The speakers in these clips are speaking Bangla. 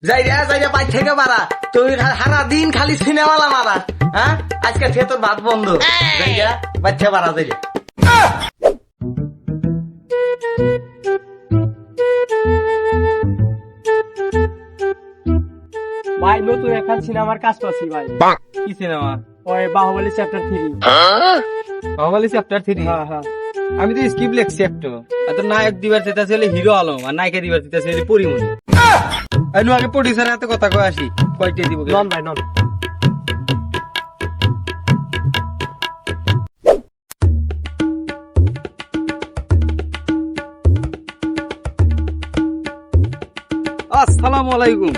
যাই রে বাইর থেকে মারা তুই সারা দিন খালি সিনেমালা মারা। হ্যাঁ আজকে থেকে তোর ভাত বন্ধ। যাই রে বাইর থেকে মারা যাই রে। ভাই নতুন এখন সিনেমার কাজ পাচ্ছি ভাই। কি সিনেমা? ওই বাহুবলী চ্যাপ্টার 3। বাহুবলী চ্যাপ্টার 3? হ্যাঁ হ্যাঁ। আমি তো স্কিপ লেখছি একটু। এত নায়ক দিবার চেতা ছিল হিরো আলম আর নায়িকা দিবার চেতা ছিল পরিমণি। আমি আগে প্রডিউসার হাতে কথা কয়ে আসি কয়টা দিব। নন ভাই নন। আসসালামু আলাইকুম।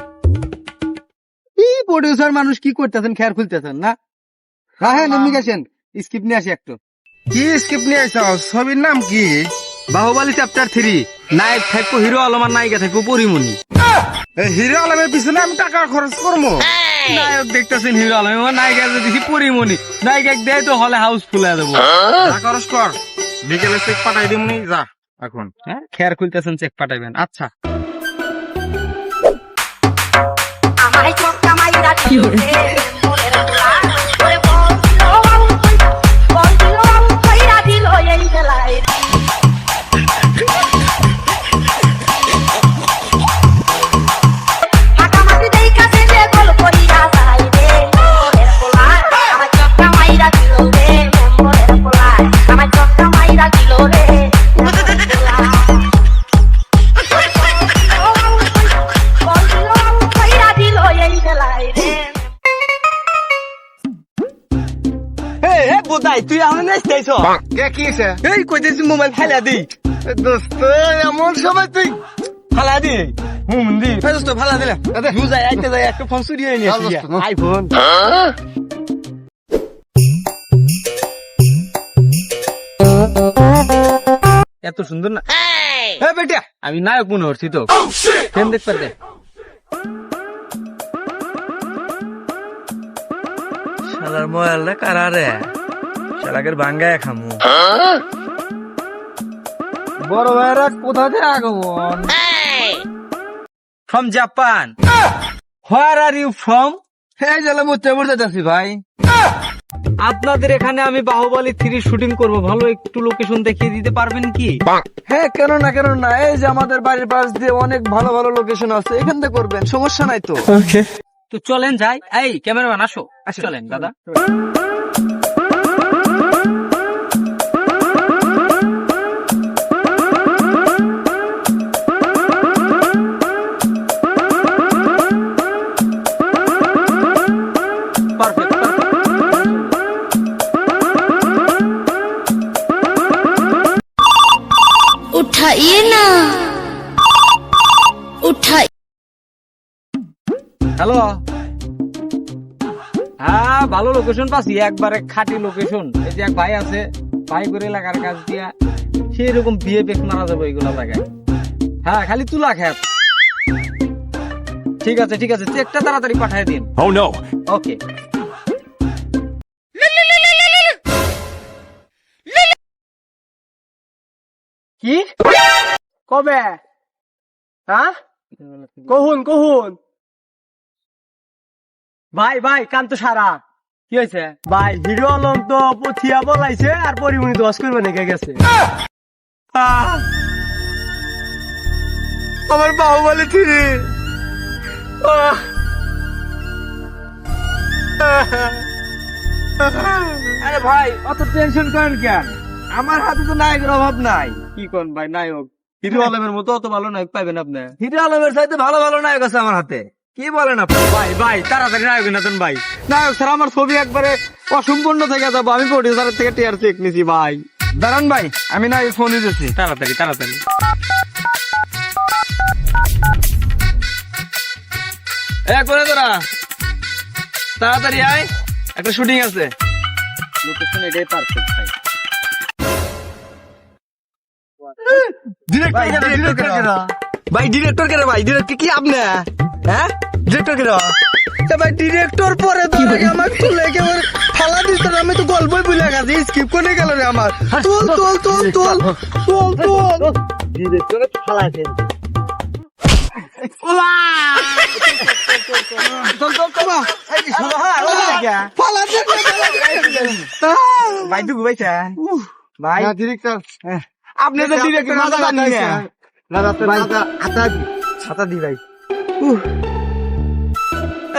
কি প্রডিউসার মানুষ কি করতেছেন? খেয়ার খুলতেছেন না? হ্যাঁ নমি গেছেন স্কিপ নিয়ে আসি একটু। কি স্ক্রিপ্ট নিয়ে আইছ? ছবির নাম কি? বাহুবলী চ্যাপ্টার 3। নায়ক থাকবো হিরো আলম আর নায়িকা থাকবো পরিমণি। হিরো আলমের পিছনে আমি টাকা খরচ করবো। নায়ক দেখতেছেন হিরো আলম, নায়িকা দেখি পরিমণি। নায়িকা দেয় তো হলে হাউস ফুলে দেবো। টাকা খরচ কর, বিকেলে চেক পাঠাই দিমনি যা এখন। হ্যাঁ খেয়ার খুলতেছেন চেক পাঠাবেন। আচ্ছা আমায় চক্কা মাইরা দিলে মনের পোলা ওরে বলছিল আমি কইরা দিল এই বেলায় ফাঁকা মাটি দেই কাছে যে গোল করিয়া যায় রে মনের পোলা আমায় চক্কা মাইরা দিল রে মনের পোলা আমায় চক্কা মাইরা দিল রে মনের পোলা বোধাই তুই এখন নেস্তাইছ। কে কি হইছে? এই কইতেছি মোবাইল ফাইলা দি। দোস্ত এমন সময় তুই ফালা দি হুমন্দি ফেরস্ত ফালা দিলে বুঝাই আইতে যাই একটা ফোন চুরি হয়ে নিয়ে দোস্ত, না। আইফোন। এত সুন্দর না? হ্যাঁ বেটা আমি নায়ক মনে হচ্ছি তো। ফেম দেখ পারবে শালার মোবাইলটা কারা রে? শালাকের ভাঙ্গায় খামু। বড় ভাইরা কোথা থেকে আগমন? From Japan. Where are you from? হ্যাঁ জেলা মুত্তে যাচ্ছি ভাই। আপনাদের এখানে আমি বাহুবলী 3 শুটিং করব, ভালো একটু লোকেশন দেখিয়ে দিতে পারবেন কি? হ্যাঁ কেন না, এই যে আমাদের বাড়ির পাশ দিয়ে অনেক ভালো ভালো লোকেশন আছে, এখান থেকে করবেন, সমস্যা নাই তো। তো চলেন যাই। এই ক্যামেরাম্যান আসো, চলেন দাদা। Perfect, perfect. उठाइए ना उठाइए হ্যালো, হ্যাঁ ভালো লোকেশন পাচ্ছি, একবারে খাঁটি লোকেশন। এই যে এক ভাই আছে, ভাই করে এলাকার কাজ দিয়া সেই রকম বিয়ে বেক মারা যাবে এইগুলা জায়গায়। হ্যাঁ খালি তুলা খেত। ঠিক আছে চেকটা তাড়াতাড়ি পাঠিয়ে দিন। ওকে। কি কবে? হ্যাঁ কহুন ভাই কান্ত সারা কি হয়েছে? ভাই হিরো আলম তো পথিয়া বলাইছে আর পরিমণি দশ করবে নাকি গেছে। আমার বাহুবলী 3। আরে ভাই অত টেনশন করেন কেন? আমার হাতে তো নায়কের অভাব নাই। কি কোন ভাই নায়ক? হিরো আলমের মতো অত ভালো নায়ক পাইবেন আপনি? হিরো আলমের চাইতে ভালো ভালো নায়ক আছে আমার হাতে, কি বলেন আপনি? ভাই তাড়াতাড়ি নায়ক নাতেন ভাই। নায়ক স্যার আমার ছবি একবারে অসম্পূর্ণ থেকে যাবো। আমি প্রডিউসারের থেকে টিয়ার চেক নিছি ভাই। দাঁড়ান ভাই, আমি না ফোন দিতেছি। তাড়াতাড়ি করে তোরা তাড়াতাড়ি আয়, একটা শুটিং আছে। লোকেশন এটাই পারফেক্ট ভাই। ভাই ডিরেক্টর কে রে? ভাই ডিরেক্টর কি আপনি? হ্যাঁ ডিরেক্টর কে রে? ভাই ডিরেক্টর পরে তো আমার তুলে একেবারে ফালা দিত। আমি তো গল্পই ভুলে গেছি, স্কিপ করে গেল রে আমার। তোল ডিরেক্টরে ফালাই ফেলছে। চল চল চল এই যে শোনো, হ্যাঁ, ওই যে দেখা। ফালা দে ভাই তুই ঘুমাইছেন ভাই ডিরেক্টর আপনি তো ডিরেক্টর মাথা জানি না ছাতা দি ভাই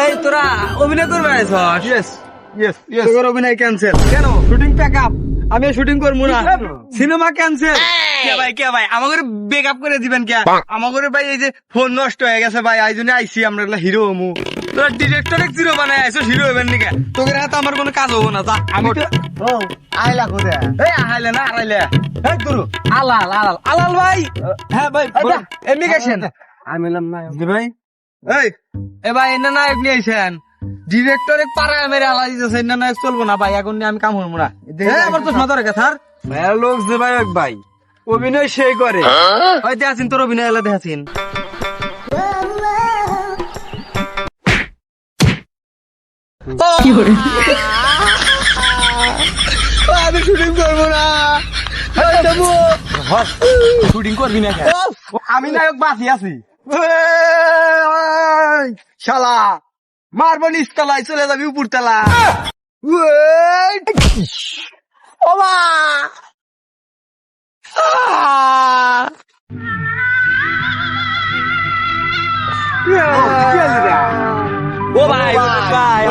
এই তোরা অভিনয় করবে ইয়েস ইয়েস ইয়েস তোর অভিনয় ক্যান্সেল কেন শুটিং প্যাক আপ আমি শুটিং করবো না সিনেমা ক্যান্সেল কে ভাই আমাদের বেক আপ করে দিবেন কে আমাদের ভাই এই যে ফোন নষ্ট হয়ে গেছে ভাই এই জন্য আইসি আমরা হিরো হমু তোরা ডিরেক্টর এক জিরো বানায় আইসো হিরো হবেন নাকি তোকে হাতে আমার কোনো কাজ হবো না তা আমি তো আইলা কোথায় এই আহাইলে না আড়াইলে এই তোর আলাল আলাল আলাল ভাই হ্যাঁ ভাই এমনি গেছেন আমি এলাম না ভাই এ ভাই এনে নায়ক নিয়ে আইছেন ডিরেক্টর এক পাড়ায় মেরে আলাই দিতেছে এনে নায়ক চলবো না ভাই এখন নিয়ে আমি কাম হবো না আবার তো মাথা রেখে থার ভাইয়া লোক যে ভাই এক ভাই অভিনয় সেই করে ওই দেখাচ্ছেন তোর অভিনয় এলা দেখাচ্ছেন আমি শুটিং করবো না শুটিং করবি না আমি নায়ক বাঁচি আছি শালা মারবো নিচতলায় চলে যাবি উপর তলা ও ভাই ভাই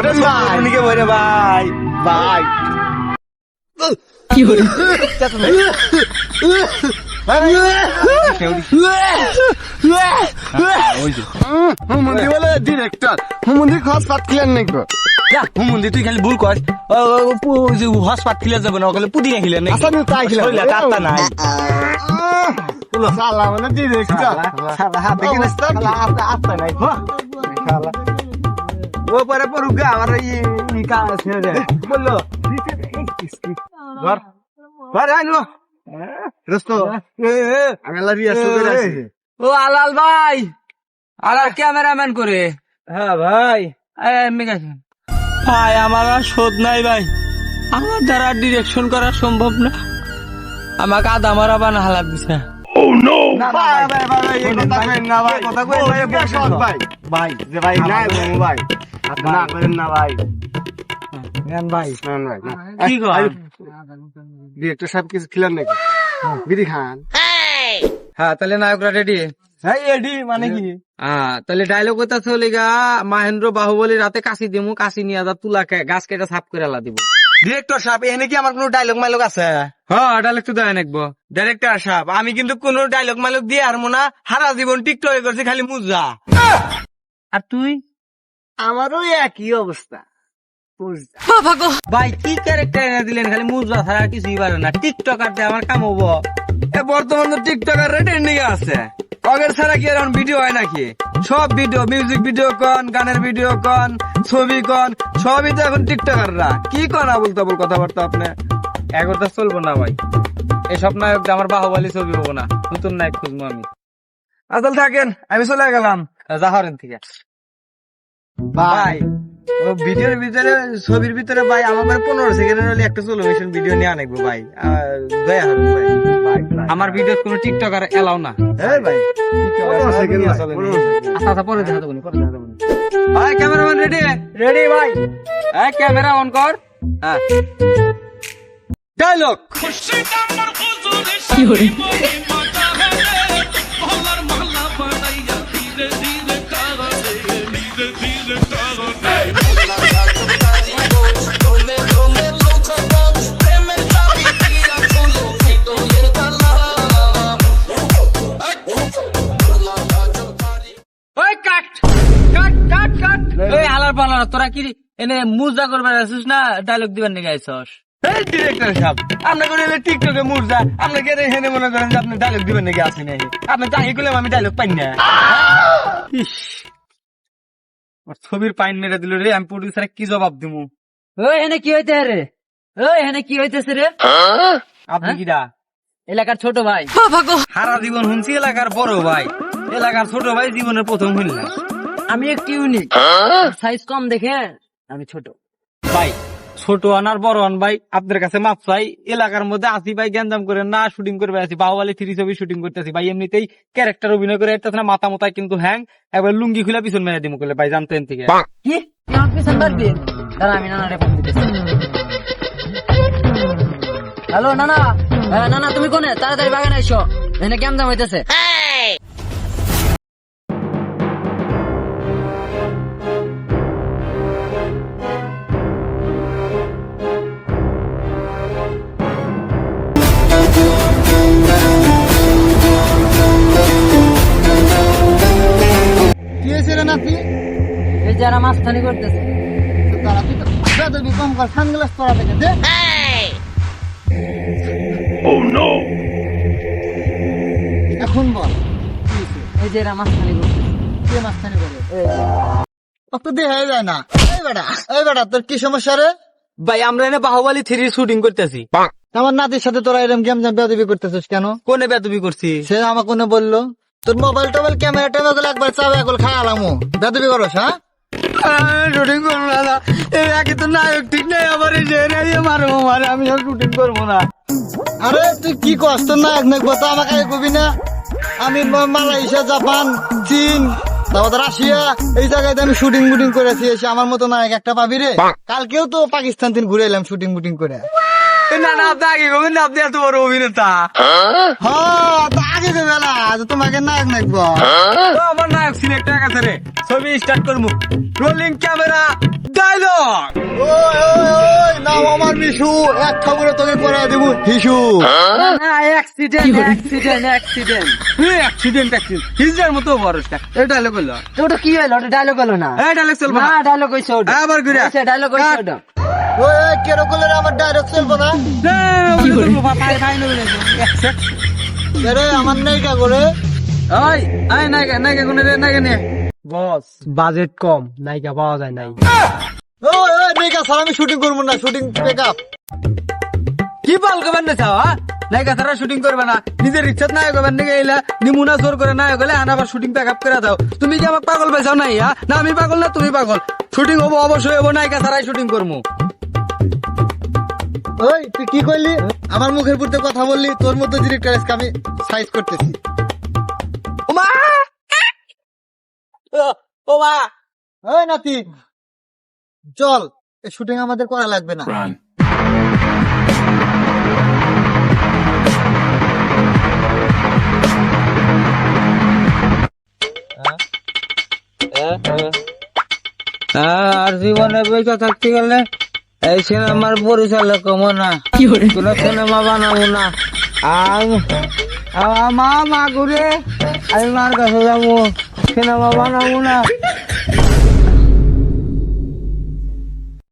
উনিকে বলে ভাই ভাই হুমন্দি বলে ডিরেক্টর হুমন্দি খরচ পাত খেলেন নাকি হুমুন্দি তুই খালি ভুল কর হসপাত খিলে যাবো না ওখানে পুদিনা খিলে নাকি আচ্ছা, আমি তাই খিলাম। শরীরে তাত্তা নাই শালা মানে ডিরেক্টর আত্মা নাই ও পরে পড়ুক আমার ই কাজ আছে বললো ঘর ঘর আইনো দোস্ত আমি আল্লাহ রিয়াজ করে আছি ও আলাল ভাই আলাল ক্যামেরাম্যান করে হ্যাঁ ভাই এমনি গেছেন ভাই আমার আর শোধ নাই ভাই আমার দ্বারা ডিরেকশন করা সম্ভব না আমাকে আদা মারা বানা হালাত দিছে ভাই ভাই ভাই এই কথা কইন না ভাই কথা কইন ভাই, বসেন না। ভাই ভাই যে ভাই না ভাই আপনি না করেন না ভাই ভাই না ভাই কি কর ডিরেক্টর সাহেব কিছু খিলেন নাকি বিড়ি খান হ্যাঁ তাহলে নায়করা রেডি হ্যাঁ এডি মানে কি হ্যাঁ তাহলে ডায়লগ কথা চলে গা মহেন্দ্র বাহুবলী রাতে কাশি দিমু কাশি নিয়ে যা তুলা গাছ কেটে সাফ করে আলা দিব ডিরেক্টর সাহেব এনে কি আমার কোনো ডায়লগ মাইলগ আছে হ্যাঁ ডায়লগ তো দেয় নাকবো ডাইরেক্টর সাহেব আমি কিন্তু কোনো ডায়লগ মাইলগ দিয়ে হারমো না হারা জীবন টিকটকে করছি খালি মুজা আর তুই আমারও একই অবস্থা ভাই কি ক্যারেক্টার এনে দিলেন খালি মুজা ছাড়া আর কিছুই পারে না টিকটকার দিয়ে আমার কাম হবো এ বর্তমান তো টিকটকার ট্রেন্ডিং আছে অগের ছাড়া কি এখন ভিডিও হয় নাকি সব ভিডিও মিউজিক ভিডিও কন গানের ভিডিও কন ছবি কন সবই তো এখন টিকটকাররা কি কন আবুল তাবুল কথাবার্তা আপনি এগোটা চলবো না ভাই এসব নায়ক দিয়ে আমার বাহুবলী ছবি হবো না নতুন নায়ক খুঁজবো আমি আসল থাকেন আমি চলে গেলাম জাহরেন থেকে ভাই ও ভিডিওর ভিতরে ছবির ভিতরে ভাই আমার 15 সেকেন্ডের হলে একটা স্লো মোশন ভিডিও নিয়ে আনবো ভাই দয়া হবে ভাই আমার ভিডিও কোনো টিকটকার এলাও না এই ভাই 15 সেকেন্ড আচ্ছা আচ্ছা পরে দেখা দেবো পরে দেখা দেবো ভাই ক্যামেরাম্যান রেডি রেডি ভাই হ্যাঁ ক্যামেরা অন কর হ্যাঁ ডায়লগ ওই কাট কাট কাট কাট এই আলার পালার তোরা কি এনে মুজা করবে আসিস না ডায়লগ দিবেন নাকি আইছস এই ডিরেক্টর সাহেব আপনি করে টিকটকে মুজা আপনি কে হেনে মনে করেন যে আপনি ডায়লগ দিবেন নাকি আসি নাই আপনি চাই করলে আমি ডায়লগ পাই না ইস ওর ছবির পাইন মেরে দিল রে আমি প্রোডিউসারে কি জবাব দিমু ওই এনে কি হইতে রে ওই এনে কি হইতেছে রে আপনি কিডা এলাকার ছোট ভাই সারা জীবন শুনছি এলাকার বড় ভাই এলাকার ছোট ভাই জীবনের প্রথম শুনলাম আমি একটু ইউনিক সাইজ কম দেখে আমি ছোট ভাই ছোট হন আর বড় হন ভাই, আপনার কাছে মাপ চাই। এলাকার মধ্যে আসি ভাই, গ্যাঞ্জাম করে না শুটিং করবে আছি, বাহুবলী 3 ছবি শুটিং করতেছি ভাই। এমনিতেই ক্যারেক্টার অভিনয় করে একটা মাথা মোতায় কিন্তু হ্যাং, একবার লুঙ্গি খুলে পিছন মেরে দিমু করলে ভাই, জানতেন থেকে। কি তুই আমার পিছন মারবি? দাঁড়া আমি নানারে ফোন দিতেছি। হ্যালো নানা, নানা তুমি কোনে? তাড়াতাড়ি বাগানে এসো, এখানে কেমন দাম হইতেছে। কি হয়েছে রে নাতি? এই যারা মাস্তানি করতেছে। দাঁড়া, তুই তো বেদবি কম কর, সানগ্লাস পরা থেকে দে। এখন বল এই যে এরা মাস্তানি করতেছে। কে মাস্তানি করে? অত দেখাই যায় না। এই বেটা তোর কি সমস্যা রে? ভাই আমরা এনে বাহুবলী 3 শুটিং করতেছি। আমার নাতির সাথে তোরা এরকম গেম বেদবি করতেছিস কেন? কোনে বেদবি করছি? সে আমাকে কোনে বললো তোর মোবাইল টোবাইল ক্যামেরা ট্যামেরা গুলো একবার চাবে একবার খাই আলামো বেদবি করস? হ্যাঁ শুটিং করবো না, এই আগে তো নায়ক ঠিক নেই, আবার এই যে মারবো মারে, আমি আর শুটিং করবো না। আরে তুই কি কস? তোর নায়ক নাকবো তো আমাকে কবি না? আমি মালয়েশিয়া, জাপান, চীন, তারপর রাশিয়া এই জায়গায় আমি শুটিং বুটিং করেছি, এসে আমার মতো নায়ক একটা পাবি রে? কালকেও তো পাকিস্তান দিন ঘুরে এলাম শুটিং বুটিং করে। না না, আপনি আগে করবেন না, আপনি এত বড় অভিনেতা। হ্যাঁ তো আগে যে বেলা তোমাকে নায়ক নাকবো। তো আমার নায়ক সিলেক্ট হয়ে গেছে রে, ছবি স্টার্ট করবো। Rolling camera, dialogue. ওই নাও আমার মিশু, এক খবরে তোকে করে দেবো হিসু। Accident accident accident. অ্যাক্সিডেন্ট হিজড়ার মতো বরসটা, এই ডায়লগ হলো। ওটা কি হলো? ওটা ডায়লগ হলো না। এই ডায়লগ চলবো না না। ডায়লগ হইছে ওটা। আবার ঘুরে ডায়লগ হইছে ওটা। ওই কেরকম আমার ডাইরেক্ট চলবো না? রে আমার নায়িকা করে বস বাজেট কম, নায়িকা পাওয়া যায় নাই। ওই নায়িকা স্যার আমি শুটিং করবো না, শুটিং পেক আপ। কি পাল করবেন না চাও? নায়িকা তারা শুটিং করবে না, নিজের ইচ্ছা নায়ক হবেন নাকি? এলা নিমুনা জোর করে নায়ক হলে আনা আবার শুটিং প্যাক আপ করে দাও। তুমি কি আমাকে পাগল পেয়েছাও নাই? না আমি পাগল না তুমি পাগল। শুটিং হবো অবশ্যই হবো, নায়িকা তারাই শুটিং করবো। ওই তুই কি করলি? আমার মুখের পুরতে কথা বললি, তোর মতো ডিরেক্টর আমি সাইজ করতেছি। ওমা ওমা, ওই নাতি চল, এই শুটিং আমাদের করা লাগবে না। আর জীবনে বেঁচে থাকতে গেলে এই সিনেমার পরিচালক হবো না, কোন সিনেমা বানাবো না। মা ঘুরে আমি মার কাছে যাবো, সিনেমা বানাবো না।